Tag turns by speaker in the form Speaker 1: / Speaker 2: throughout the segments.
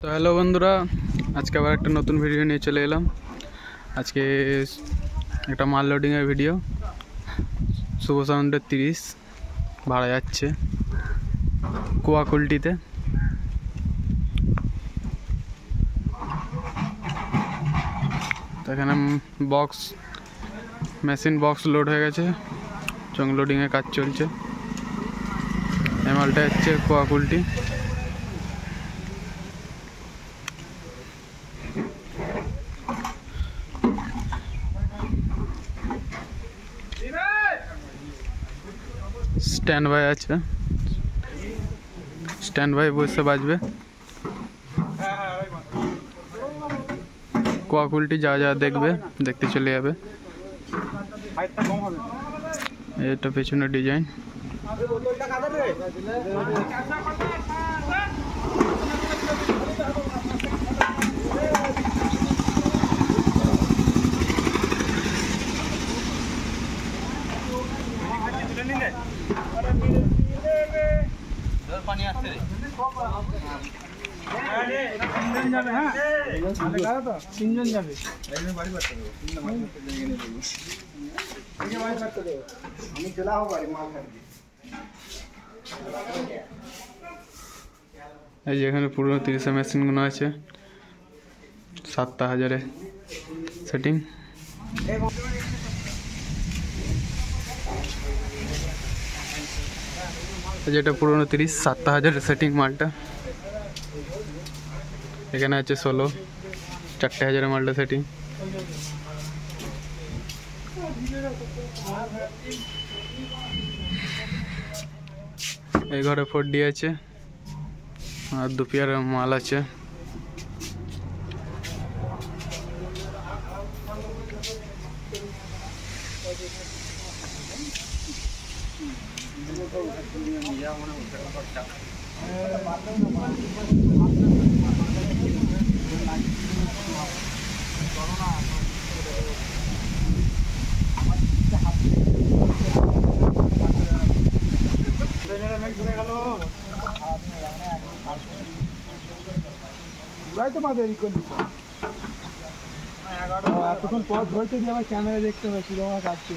Speaker 1: তো হ্যালো বন্ধুরা, আজকে আবার একটা নতুন ভিডিও নিয়ে চলে এলাম। আজকে একটা মাল লোডিংয়ের ভিডিও। শুভ সাউন্ডের 30 ভাড়া যাচ্ছে কুয়াকুলটিতে। তো এখানে মেশিন বক্স লোড হয়ে গেছে, চং লোডিংয়ের কাজ চলছে। এই মালটা হচ্ছে কুয়াকুলটি। স্ট্যান্ড বাই আছে, স্ট্যান্ড বাই বসে বাজবে। কুয়াকুলটি যা যা দেখবে দেখতে চলে যাবে। এটা পেছনে ডিজাইন।
Speaker 2: তিনজন যাবে।
Speaker 1: এই যে এখানে পুরো 30 মেশিনগুলো আছে, 7,000 সেটিং। যেটা পুরোনো 30 7,000 সেটিং মালটা। এখানে আছে 16 4,000 মালটা সেটিং। এই ঘরে 4D আছে আর 2 পেয়ার মাল আছে।
Speaker 2: এতক্ষণ পর ধরতে গিয়ে আমার ক্যামেরা দেখতে হবে আমার কাছে।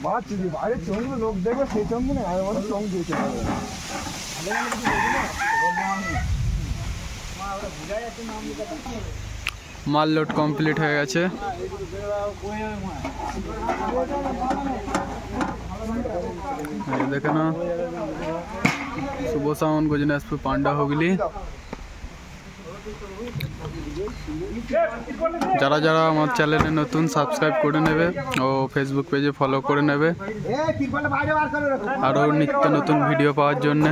Speaker 2: মাছ যদি বাইরের চোখগুলো লোক দেখবে সেই চোখ মনে হয় চোখ দিয়েছে।
Speaker 1: মাল লোড কমপ্লিট হয়ে গেছে। দেখে না, শুভ সাউন্ড গজনাসপুর পান্ডা হুগলি। যারা যারা আমার চ্যানেলে নতুন সাবস্ক্রাইব করে নেবে ও ফেসবুক পেজে ফলো করে নেবে আরও নিত্য নতুন ভিডিও পাওয়ার জন্য।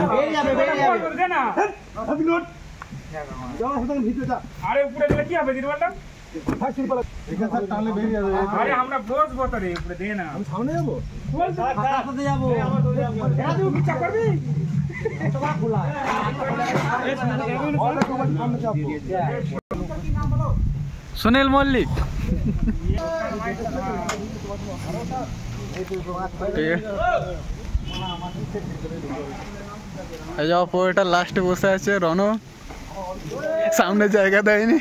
Speaker 1: সুনীল মল্লিক এই যে অপরটা লাস্টে বসে আছে রণ, সামনে জায়গা দেয়নি।